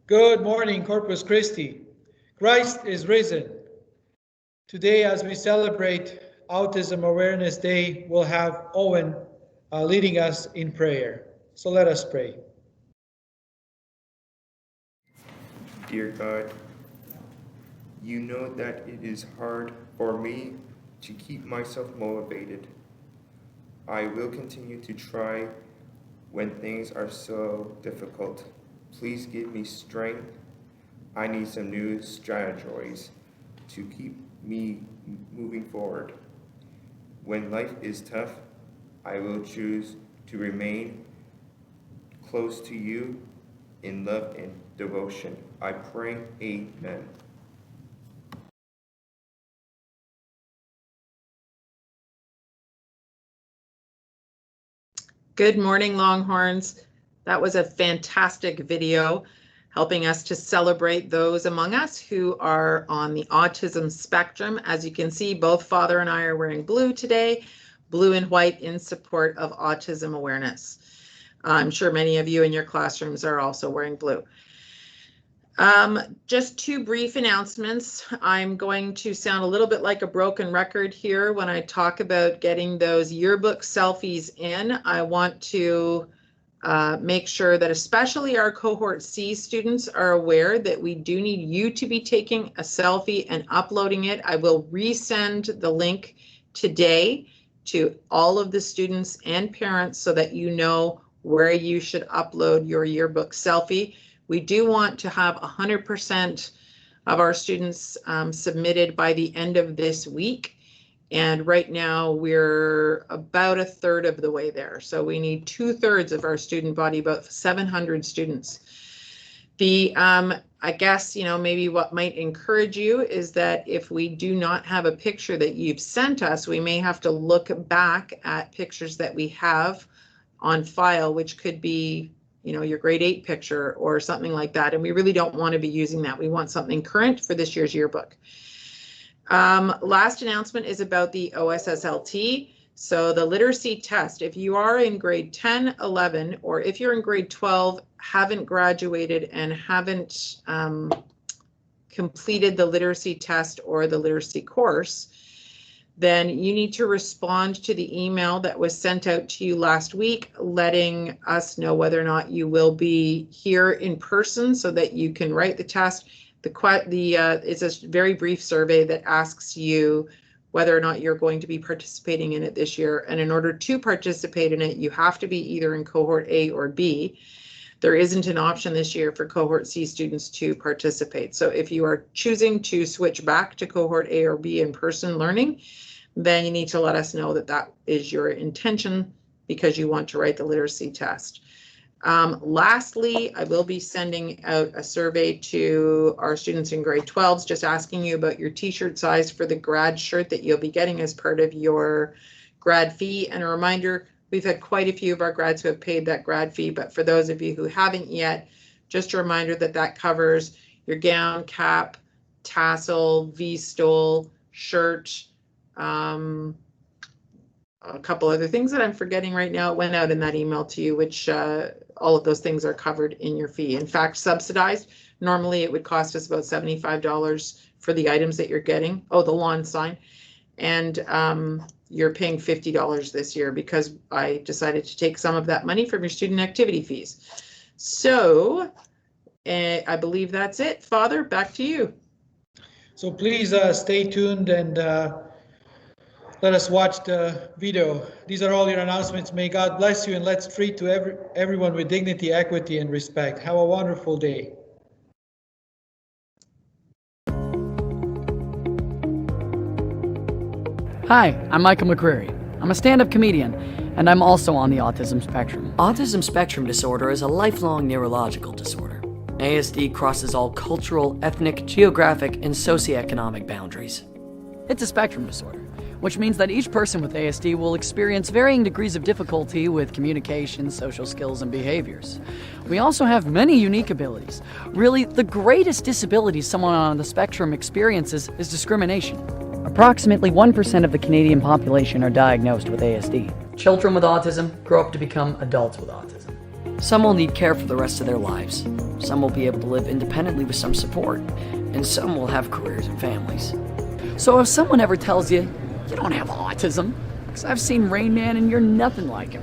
Good morning, Corpus Christi. Christ is risen. Today, as we celebrate Autism Awareness Day, we'll have Owen leading us in prayer. So let us pray. Dear God, you know that it is hard for me to keep myself motivated. I will continue to try when things are so difficult. Please give me strength. I need some new strategies to keep me moving forward. When life is tough, I will choose to remain close to you in love and devotion. I pray, amen. Good morning, Longhorns. That was a fantastic video helping us to celebrate those among us who are on the autism spectrum. As you can see, both Father and I are wearing blue today, blue and white in support of autism awareness. I'm sure many of you in your classrooms are also wearing blue. Just two brief announcements. I'm going to sound a little bit like a broken record here when I talk about getting those yearbook selfies in. I want to make sure that especially our cohort C students are aware that we do need you to be taking a selfie and uploading it. I will resend the link today to all of the students and parents so that you know where you should upload your yearbook selfie. We do want to have 100% of our students submitted by the end of this week. And right now we're about a third of the way there. So we need 2/3 of our student body, about 700 students. I guess, maybe what might encourage you is that if we do not have a picture that you've sent us, we may have to look back at pictures that we have on file, which could be your grade 8 picture or something like that. And we really don't want to be using that. We want something current for this year's yearbook. Last announcement is about the OSSLT. So the literacy test, if you are in grade 10, 11, or if you're in grade 12, haven't graduated and haven't completed the literacy test or the literacy course, then you need to respond to the email that was sent out to you last week, letting us know whether or not you will be here in person so that you can write the test. It's a very brief survey that asks you whether or not you're going to be participating in it this year. And in order to participate in it, you have to be either in cohort A or B. There isn't an option this year for cohort C students to participate. So if you are choosing to switch back to cohort A or B in person learning, then you need to let us know that that is your intention because you want to write the literacy test. Lastly, I will be sending out a survey to our students in grade 12s, just asking you about your t-shirt size for the grad shirt that you'll be getting as part of your grad fee. And a reminder, we've had quite a few of our grads who have paid that grad fee, but for those of you who haven't yet, just a reminder that that covers your gown, cap, tassel, V-stole, shirt, a couple other things that I'm forgetting right now. It went out in that email to you, which all of those things are covered in your fee. In fact, subsidized. Normally it would cost us about $75 for the items that you're getting. Oh, the lawn sign. And you're paying $50 this year because I decided to take some of that money from your student activity fees. So I believe that's it. Father, back to you. So please stay tuned and let us watch the video. These are all your announcements. May God bless you, and let's treat everyone with dignity, equity, and respect. Have a wonderful day. Hi, I'm Michael McCreary. I'm a stand-up comedian, and I'm also on the autism spectrum. Autism spectrum disorder is a lifelong neurological disorder. ASD crosses all cultural, ethnic, geographic, and socioeconomic boundaries. It's a spectrum disorder, which means that each person with ASD will experience varying degrees of difficulty with communication, social skills, and behaviors. We also have many unique abilities. Really, the greatest disability someone on the spectrum experiences is discrimination. Approximately 1% of the Canadian population are diagnosed with ASD. Children with autism grow up to become adults with autism. Some will need care for the rest of their lives. Some will be able to live independently with some support. And some will have careers and families. So if someone ever tells you, you don't have autism, because I've seen Rain Man and you're nothing like him,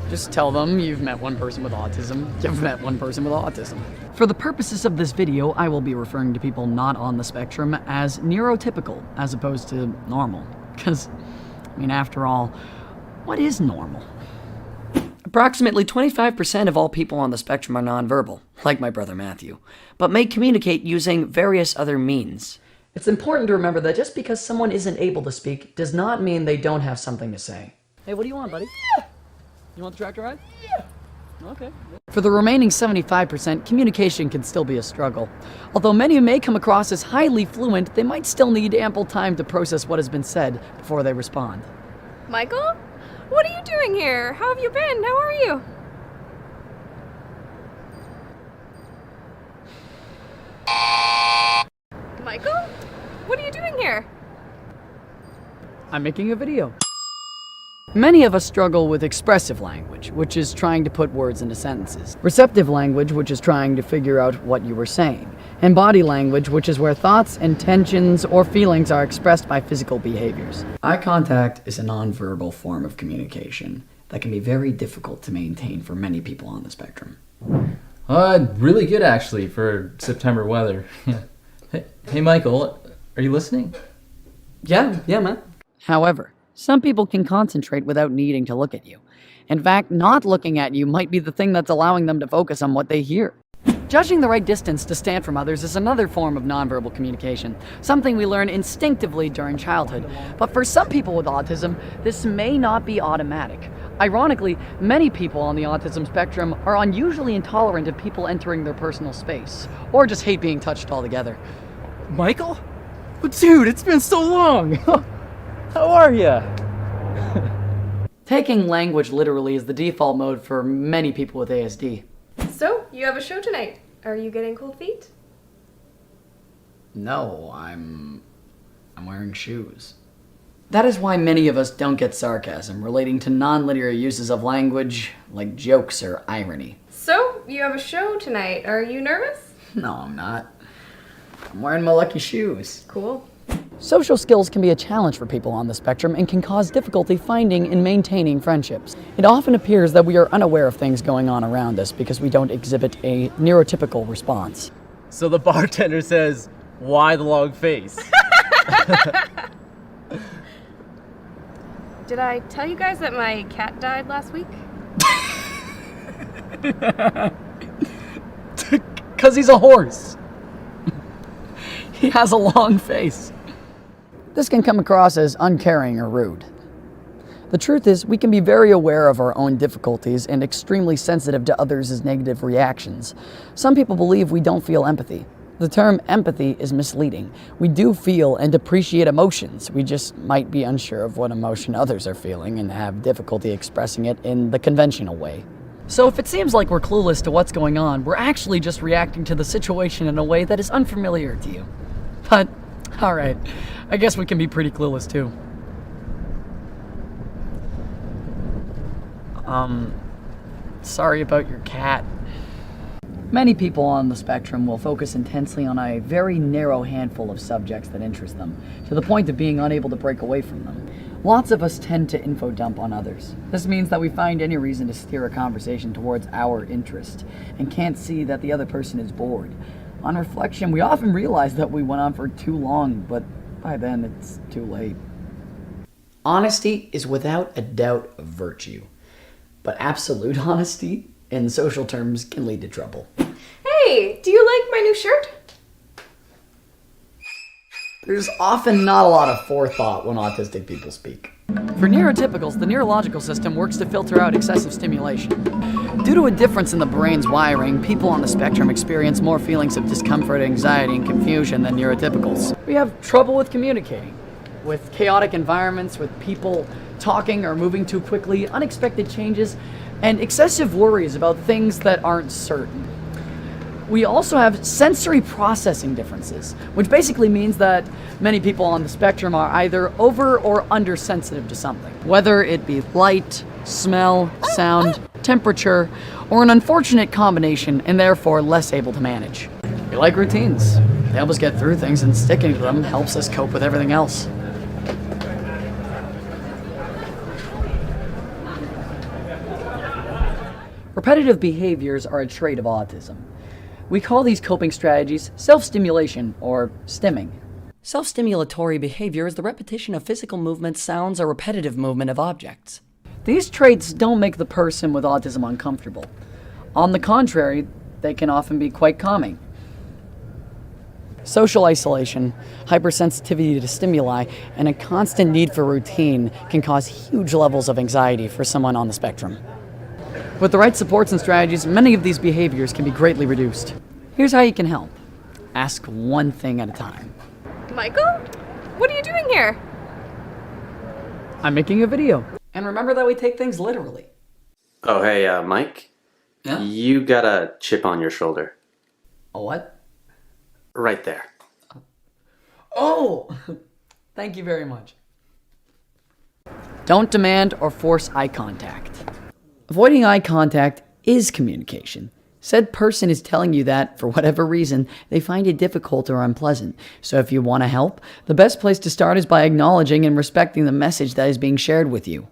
just tell them you've met one person with autism. You've met one person with autism. For the purposes of this video, I will be referring to people not on the spectrum as neurotypical as opposed to normal. Because, I mean, after all, what is normal? Approximately 25% of all people on the spectrum are nonverbal, like my brother Matthew, but may communicate using various other means. It's important to remember that just because someone isn't able to speak does not mean they don't have something to say. Hey, what do you want, buddy? Yeah. You want the tractor ride? Yeah. Okay. For the remaining 75%, communication can still be a struggle. Although many may come across as highly fluent, they might still need ample time to process what has been said before they respond. Michael? What are you doing here? How have you been? How are you? Michael? What are you doing here? I'm making a video. Many of us struggle with expressive language, which is trying to put words into sentences. Receptive language, which is trying to figure out what you were saying. And body language, which is where thoughts, intentions, or feelings are expressed by physical behaviors. Eye contact is a nonverbal form of communication that can be very difficult to maintain for many people on the spectrum. Really good actually for September weather. Hey Michael, are you listening? Yeah, man. However, some people can concentrate without needing to look at you. In fact, not looking at you might be the thing that's allowing them to focus on what they hear. Judging the right distance to stand from others is another form of nonverbal communication, something we learn instinctively during childhood. But for some people with autism, this may not be automatic. Ironically, many people on the autism spectrum are unusually intolerant of people entering their personal space, or just hate being touched altogether. Michael? Dude, it's been so long! How are ya? Taking language literally is the default mode for many people with ASD. So, you have a show tonight. Are you getting cold feet? No, I'm wearing shoes. That is why many of us don't get sarcasm relating to non-linear uses of language, like jokes or irony. So, you have a show tonight. Are you nervous? No, I'm not. I'm wearing my lucky shoes. Cool. Social skills can be a challenge for people on the spectrum and can cause difficulty finding and maintaining friendships. It often appears that we are unaware of things going on around us because we don't exhibit a neurotypical response. So the bartender says, why the long face? Did I tell you guys that my cat died last week? 'Cause he's a horse. He has a long face. This can come across as uncaring or rude. The truth is, we can be very aware of our own difficulties and extremely sensitive to others' negative reactions. Some people believe we don't feel empathy. The term empathy is misleading. We do feel and appreciate emotions. We just might be unsure of what emotion others are feeling and have difficulty expressing it in the conventional way. So if it seems like we're clueless to what's going on, we're actually just reacting to the situation in a way that is unfamiliar to you. But, alright, I guess we can be pretty clueless too. Sorry about your cat. Many people on the spectrum will focus intensely on a very narrow handful of subjects that interest them, to the point of being unable to break away from them. Lots of us tend to info dump on others. This means that we find any reason to steer a conversation towards our interest, and can't see that the other person is bored. On reflection, we often realize that we went on for too long, but by then it's too late. Honesty is without a doubt a virtue, but absolute honesty, in social terms, can lead to trouble. Hey, do you like my new shirt? There's often not a lot of forethought when autistic people speak. For neurotypicals, the neurological system works to filter out excessive stimulation. Due to a difference in the brain's wiring, people on the spectrum experience more feelings of discomfort, anxiety, and confusion than neurotypicals. We have trouble with communicating, with chaotic environments, with people talking or moving too quickly, unexpected changes, and excessive worries about things that aren't certain. We also have sensory processing differences, which basically means that many people on the spectrum are either over or under sensitive to something, whether it be light, smell, sound, temperature, or an unfortunate combination and therefore less able to manage. We like routines. They help us get through things, and sticking to them helps us cope with everything else. Repetitive behaviors are a trait of autism. We call these coping strategies self-stimulation, or stimming. Self-stimulatory behavior is the repetition of physical movements, sounds, or repetitive movement of objects. These traits don't make the person with autism uncomfortable. On the contrary, they can often be quite calming. Social isolation, hypersensitivity to stimuli, and a constant need for routine can cause huge levels of anxiety for someone on the spectrum. With the right supports and strategies, many of these behaviors can be greatly reduced. Here's how you can help. Ask one thing at a time. Michael? What are you doing here? I'm making a video. And remember that we take things literally. Oh, hey, Mike? Yeah? You got a chip on your shoulder. A what? Right there. Oh! Thank you very much. Don't demand or force eye contact. Avoiding eye contact is communication. Said person is telling you that, for whatever reason, they find it difficult or unpleasant. So if you want to help, the best place to start is by acknowledging and respecting the message that is being shared with you.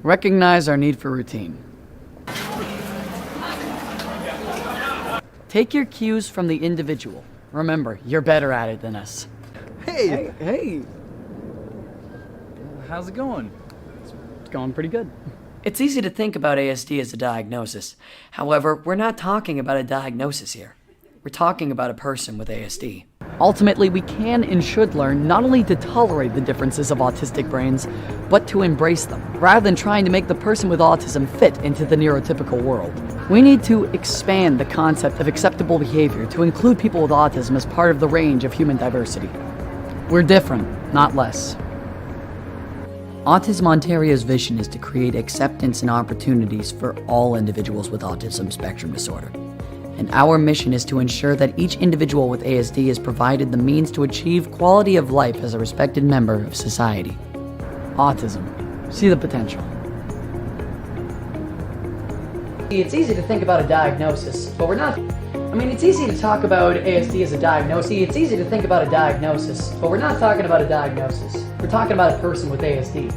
Recognize our need for routine. Take your cues from the individual. Remember, you're better at it than us. Hey! How's it going? It's going pretty good. It's easy to think about ASD as a diagnosis. However, we're not talking about a diagnosis here. We're talking about a person with ASD. Ultimately, we can and should learn not only to tolerate the differences of autistic brains, but to embrace them, rather than trying to make the person with autism fit into the neurotypical world. We need to expand the concept of acceptable behavior to include people with autism as part of the range of human diversity. We're different, not less. Autism Ontario's vision is to create acceptance and opportunities for all individuals with autism spectrum disorder. And our mission is to ensure that each individual with ASD is provided the means to achieve quality of life as a respected member of society. Autism. See the potential. It's easy to think about a diagnosis, but we're not. It's easy to talk about ASD as a diagnosis. It's easy to think about a diagnosis, but we're not talking about a diagnosis. We're talking about a person with ASD.